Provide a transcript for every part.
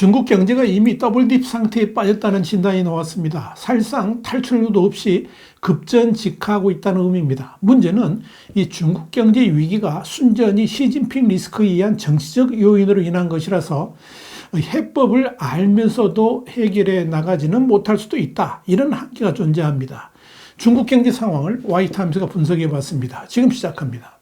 중국 경제가 이미 더블딥 상태에 빠졌다는 진단이 나왔습니다. 사실상 탈출구도 없이 급전직하하고 있다는 의미입니다. 문제는 이 중국 경제 위기가 순전히 시진핑 리스크에 의한 정치적 요인으로 인한 것이라서 해법을 알면서도 해결해 나가지는 못할 수도 있다. 이런 한계가 존재합니다. 중국 경제 상황을 와이타임스가 분석해 봤습니다. 지금 시작합니다.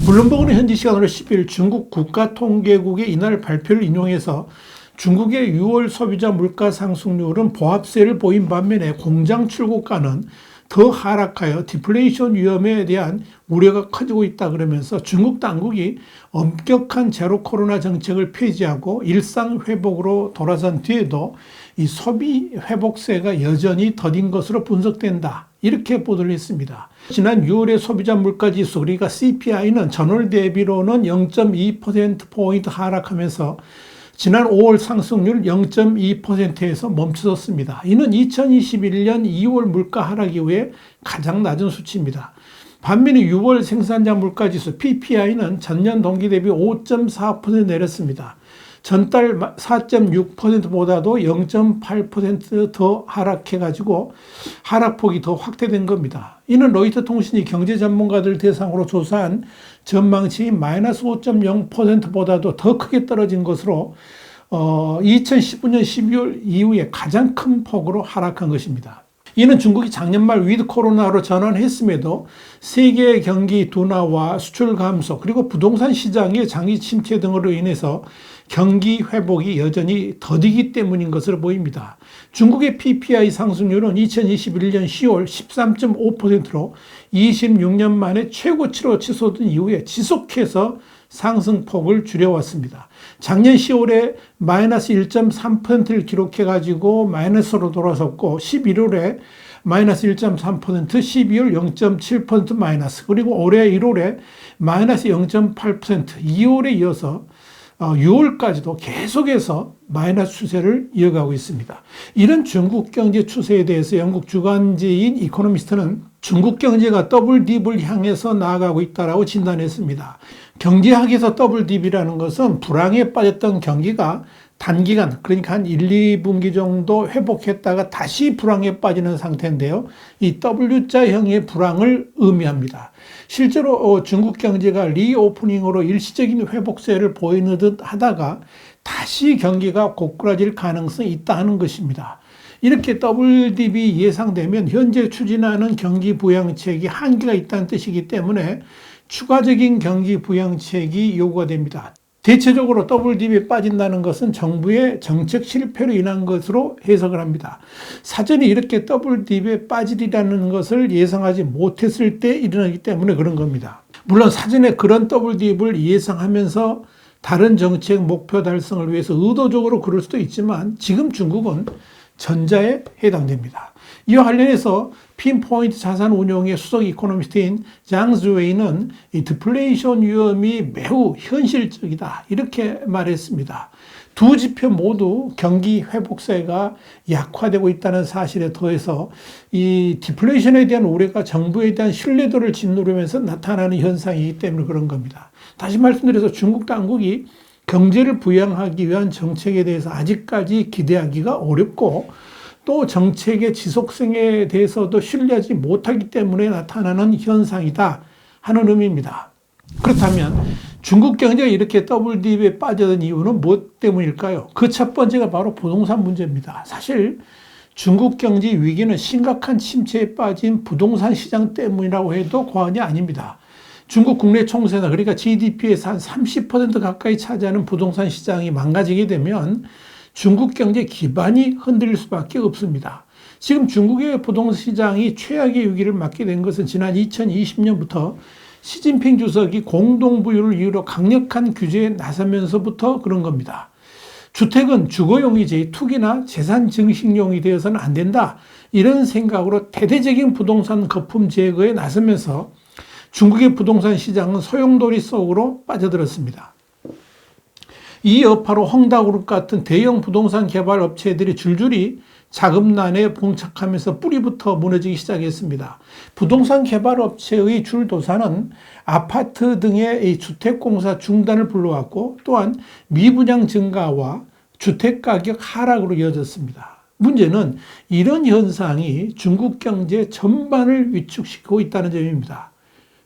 블룸버그는 현지 시간으로 10일 중국 국가통계국의 이날 발표를 인용해서 중국의 6월 소비자 물가 상승률은 보합세를 보인 반면에 공장 출고가는 더 하락하여 디플레이션 위험에 대한 우려가 커지고 있다 그러면서 중국 당국이 엄격한 제로 코로나 정책을 폐지하고 일상 회복으로 돌아선 뒤에도 이 소비 회복세가 여전히 더딘 것으로 분석된다. 이렇게 보도를 했습니다. 지난 6월의 소비자 물가지수 그러니까 CPI는 전월 대비로는 0.2%포인트 하락하면서 지난 5월 상승률 0.2%에서 멈춰섰습니다. 이는 2021년 2월 물가 하락 이후에 가장 낮은 수치입니다. 반면에 6월 생산자 물가지수 PPI는 전년 동기 대비 5.4% 내렸습니다. 전달 4.6%보다도 0.8% 하락해가지고 하락폭이 더 확대된 겁니다. 이는 로이터 통신이 경제 전문가들 대상으로 조사한 전망치 마이너스 5.0%보다도 더 크게 떨어진 것으로 2019년 12월 이후에 가장 큰 폭으로 하락한 것입니다. 이는 중국이 작년 말 위드 코로나로 전환했음에도 세계 경기 둔화와 수출 감소 그리고 부동산 시장의 장기 침체 등으로 인해서 경기 회복이 여전히 더디기 때문인 것으로 보입니다. 중국의 PPI 상승률은 2021년 10월 13.5%로 26년 만에 최고치로 치솟은 이후에 지속해서 상승폭을 줄여왔습니다. 작년 10월에 마이너스 1.3%를 기록해가지고 마이너스로 돌아섰고 11월에 마이너스 1.3%, 12월 0.7% 마이너스, 그리고 올해 1월에 마이너스 0.8%, 2월에 이어서 6월까지도 계속해서 마이너스 추세를 이어가고 있습니다. 이런 중국 경제 추세에 대해서 영국 주간지인 이코노미스트는 중국 경제가 더블딥을 향해서 나아가고 있다고 진단했습니다. 경제학에서 더블딥이라는 것은 불황에 빠졌던 경기가 단기간 그러니까 한 1, 2분기 정도 회복했다가 다시 불황에 빠지는 상태인데요. 이 W자형의 불황을 의미합니다. 실제로 중국 경제가 리오프닝으로 일시적인 회복세를 보이는 듯 하다가 다시 경기가 고꾸라질 가능성이 있다는 것입니다. 이렇게 더블딥이 예상되면 현재 추진하는 경기 부양책이 한계가 있다는 뜻이기 때문에 추가적인 경기 부양책이 요구가 됩니다. 대체적으로 더블딥에 빠진다는 것은 정부의 정책 실패로 인한 것으로 해석을 합니다. 사전에 이렇게 더블딥에 빠지리라는 것을 예상하지 못했을 때 일어나기 때문에 그런 겁니다. 물론 사전에 그런 더블딥을 예상하면서 다른 정책 목표 달성을 위해서 의도적으로 그럴 수도 있지만 지금 중국은 전자에 해당됩니다. 이와 관련해서 핀포인트 자산운용의 수석 이코노미스트인 장즈웨이는 이 디플레이션 위험이 매우 현실적이다 이렇게 말했습니다. 두 지표 모두 경기 회복세가 약화되고 있다는 사실에 더해서 이 디플레이션에 대한 우려가 정부에 대한 신뢰도를 짓누르면서 나타나는 현상이기 때문에 그런 겁니다. 다시 말씀드려서 중국 당국이 경제를 부양하기 위한 정책에 대해서 아직까지 기대하기가 어렵고 또 정책의 지속성에 대해서도 신뢰하지 못하기 때문에 나타나는 현상이다 하는 의미입니다. 그렇다면 중국 경제가 이렇게 더블딥에 빠져든 이유는 무엇 때문일까요? 그 첫 번째가 바로 부동산 문제입니다. 사실 중국 경제 위기는 심각한 침체에 빠진 부동산 시장 때문이라고 해도 과언이 아닙니다. 중국 국내 총세나 그러니까 GDP에서 한 30% 가까이 차지하는 부동산 시장이 망가지게 되면 중국 경제 기반이 흔들릴 수밖에 없습니다. 지금 중국의 부동산 시장이 최악의 위기를 맞게 된 것은 지난 2020년부터 시진핑 주석이 공동부유를 이유로 강력한 규제에 나서면서부터 그런 겁니다. 주택은 주거용이지 투기나 재산 증식용이 되어서는 안 된다. 이런 생각으로 대대적인 부동산 거품 제거에 나서면서 중국의 부동산 시장은 소용돌이 속으로 빠져들었습니다. 이 여파로 헝다그룹 같은 대형 부동산 개발 업체들이 줄줄이 자금난에 봉착하면서 뿌리부터 무너지기 시작했습니다. 부동산 개발업체의 줄도사는 아파트 등의 주택공사 중단을 불러왔고 또한 미분양 증가와 주택가격 하락으로 이어졌습니다. 문제는 이런 현상이 중국 경제 전반을 위축시키고 있다는 점입니다.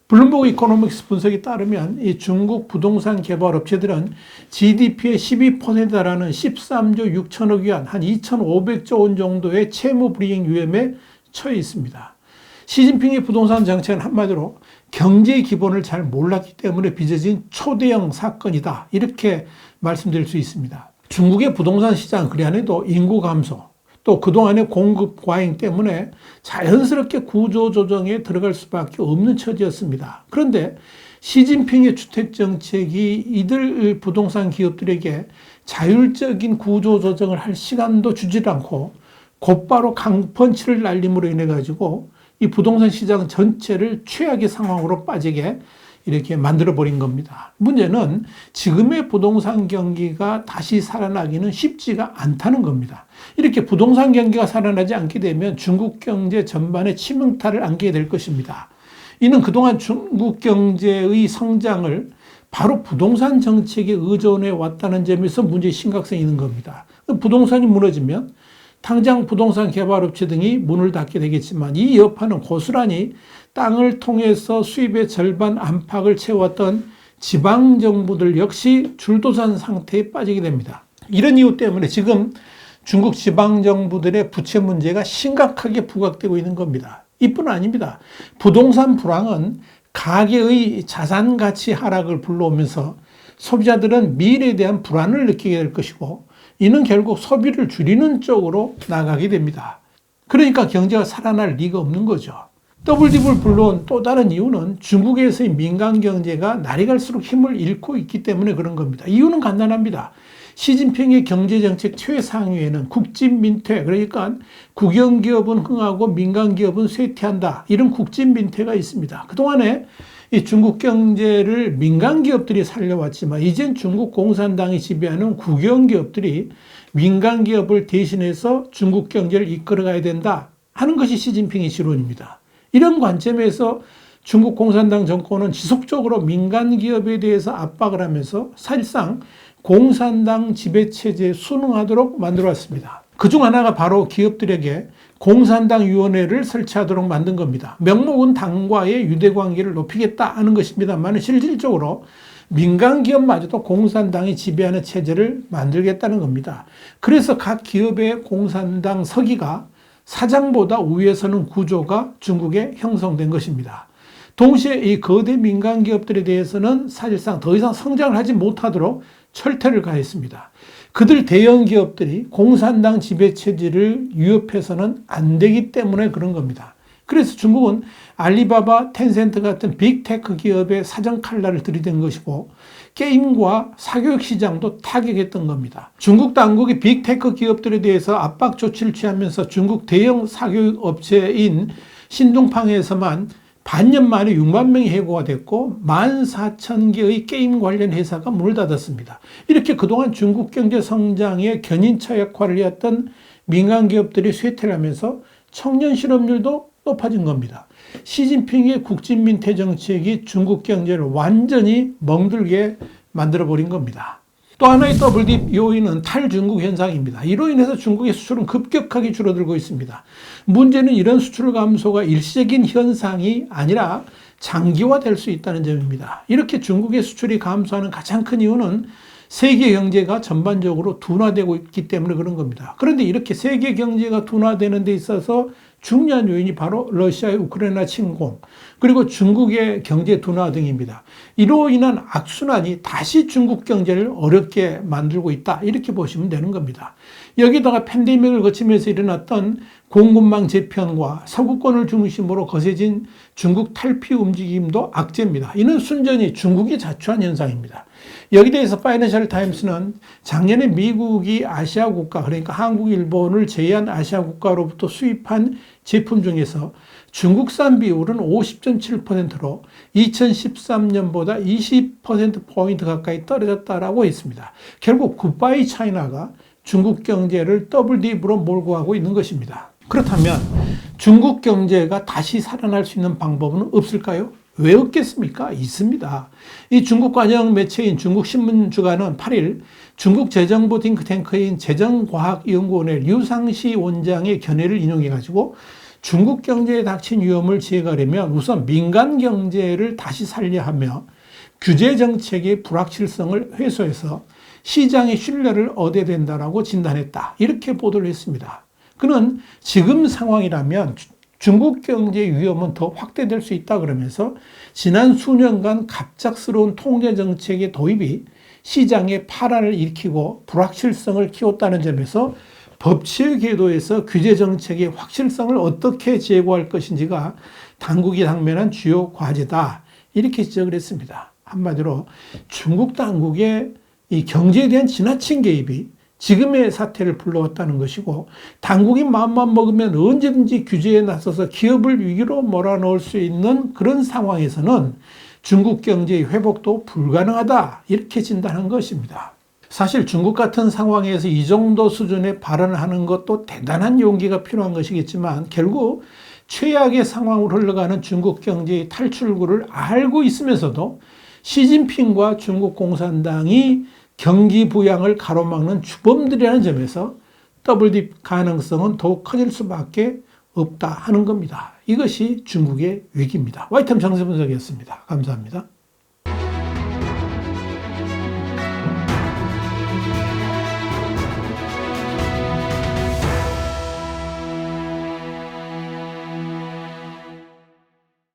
블룸버그 이코노믹스 분석에 따르면 이 중국 부동산 개발 업체들은 GDP의 12%에 달하는 13조 6천억 위안, 한 2,500조 원 정도의 채무 불이행 위험에 처해 있습니다. 시진핑의 부동산 정책은 한마디로 경제의 기본을 잘 몰랐기 때문에 빚어진 초대형 사건이다. 이렇게 말씀드릴 수 있습니다. 중국의 부동산 시장, 그리 안에도 인구 감소, 또 그동안의 공급 과잉 때문에 자연스럽게 구조조정에 들어갈 수밖에 없는 처지였습니다. 그런데 시진핑의 주택정책이 이들 부동산 기업들에게 자율적인 구조조정을 할 시간도 주질 않고 곧바로 강펀치를 날림으로 인해 가지고 이 부동산 시장 전체를 최악의 상황으로 빠지게 이렇게 만들어버린 겁니다. 문제는 지금의 부동산 경기가 다시 살아나기는 쉽지가 않다는 겁니다. 이렇게 부동산 경기가 살아나지 않게 되면 중국 경제 전반에 치명타를 안게 될 것입니다. 이는 그동안 중국 경제의 성장을 바로 부동산 정책에 의존해 왔다는 점에서 문제의 심각성이 있는 겁니다. 부동산이 무너지면 당장 부동산 개발업체 등이 문을 닫게 되겠지만 이 여파는 고스란히 땅을 통해서 수입의 절반 안팎을 채웠던 지방정부들 역시 줄도산 상태에 빠지게 됩니다. 이런 이유 때문에 지금 중국 지방정부들의 부채 문제가 심각하게 부각되고 있는 겁니다. 이뿐 아닙니다. 부동산 불황은 가계의 자산 가치 하락을 불러오면서 소비자들은 미래에 대한 불안을 느끼게 될 것이고 이는 결국 소비를 줄이는 쪽으로 나가게 됩니다. 그러니까 경제가 살아날 리가 없는 거죠. WDV를 불러온 또 다른 이유는 중국에서의 민간 경제가 날이 갈수록 힘을 잃고 있기 때문에 그런 겁니다. 이유는 간단합니다. 시진핑의 경제정책 최상위에는 국진민퇴, 그러니까 국영기업은 흥하고 민간기업은 쇠퇴한다. 이런 국진민퇴가 있습니다. 그동안에 이 중국 경제를 민간기업들이 살려왔지만 이젠 중국 공산당이 지배하는 국영기업들이 민간기업을 대신해서 중국 경제를 이끌어가야 된다 하는 것이 시진핑의 지론입니다. 이런 관점에서 중국 공산당 정권은 지속적으로 민간 기업에 대해서 압박을 하면서 사실상 공산당 지배체제에 순응하도록 만들어왔습니다. 그중 하나가 바로 기업들에게 공산당 위원회를 설치하도록 만든 겁니다. 명목은 당과의 유대관계를 높이겠다 하는 것입니다만 실질적으로 민간 기업마저도 공산당이 지배하는 체제를 만들겠다는 겁니다. 그래서 각 기업의 공산당 서기가 사장보다 위에 서는 구조가 중국에 형성된 것입니다. 동시에 이 거대 민간 기업들에 대해서는 사실상 더 이상 성장을 하지 못하도록 철퇴를 가했습니다. 그들 대형 기업들이 공산당 지배체제를 위협해서는 안 되기 때문에 그런 겁니다. 그래서 중국은 알리바바, 텐센트 같은 빅테크 기업의 사정 칼날을 들이댄 것이고 게임과 사교육 시장도 타격했던 겁니다. 중국 당국이 빅테크 기업들에 대해서 압박 조치를 취하면서 중국 대형 사교육 업체인 신동팡에서만 반년 만에 6만 명이 해고가 됐고 14,000개의 게임 관련 회사가 문을 닫았습니다. 이렇게 그동안 중국 경제 성장의 견인차 역할을 해왔던 민간 기업들이 쇠퇴를 하면서 청년 실업률도 높아진 겁니다. 시진핑의 국진민퇴 정책이 중국 경제를 완전히 멍들게 만들어버린 겁니다. 또 하나의 더블딥 요인은 탈중국 현상입니다. 이로 인해서 중국의 수출은 급격하게 줄어들고 있습니다. 문제는 이런 수출 감소가 일시적인 현상이 아니라 장기화될 수 있다는 점입니다. 이렇게 중국의 수출이 감소하는 가장 큰 이유는 세계 경제가 전반적으로 둔화되고 있기 때문에 그런 겁니다. 그런데 이렇게 세계 경제가 둔화되는 데 있어서 중요한 요인이 바로 러시아의 우크라이나 침공, 그리고 중국의 경제 둔화 등입니다. 이로 인한 악순환이 다시 중국 경제를 어렵게 만들고 있다. 이렇게 보시면 되는 겁니다. 여기다가 팬데믹을 거치면서 일어났던 공급망 재편과 서구권을 중심으로 거세진 중국 탈피 움직임도 악재입니다. 이는 순전히 중국이 자초한 현상입니다. 여기 대해서 파이낸셜 타임스는 작년에 미국이 아시아 국가, 그러니까 한국, 일본을 제외한 아시아 국가로부터 수입한 제품 중에서 중국산 비율은 50.7%로 2013년보다 20%포인트 가까이 떨어졌다라고 했습니다. 결국 굿바이 차이나가 중국 경제를 더블 딥으로 몰고 가고 있는 것입니다. 그렇다면 중국 경제가 다시 살아날 수 있는 방법은 없을까요? 왜 없겠습니까? 있습니다. 이 중국 관영 매체인 중국신문주간은 8일 중국 재정부 띵크탱크인 재정과학연구원의 류상시 원장의 견해를 인용해가지고 중국 경제에 닥친 위험을 제거하려면 우선 민간 경제를 다시 살려야 하며 규제 정책의 불확실성을 해소해서 시장의 신뢰를 얻어야 된다라고 진단했다. 이렇게 보도를 했습니다. 그는 지금 상황이라면 중국 경제의 위험은 더 확대될 수 있다 그러면서 지난 수년간 갑작스러운 통제 정책의 도입이 시장에 파란을 일으키고 불확실성을 키웠다는 점에서 법치의 궤도에서 규제 정책의 확실성을 어떻게 제고할 것인지가 당국이 당면한 주요 과제다. 이렇게 지적을 했습니다. 한마디로 중국 당국의 이 경제에 대한 지나친 개입이 지금의 사태를 불러왔다는 것이고 당국이 마음만 먹으면 언제든지 규제에 나서서 기업을 위기로 몰아넣을 수 있는 그런 상황에서는 중국 경제의 회복도 불가능하다 이렇게 진단한 것입니다. 사실 중국 같은 상황에서 이 정도 수준의 발언을 하는 것도 대단한 용기가 필요한 것이겠지만 결국 최악의 상황으로 흘러가는 중국 경제의 탈출구를 알고 있으면서도 시진핑과 중국 공산당이 경기 부양을 가로막는 주범들이라는 점에서 더블딥 가능성은 더욱 커질 수밖에 없다 하는 겁니다. 이것이 중국의 위기입니다. 와이템 정세분석이었습니다. 감사합니다.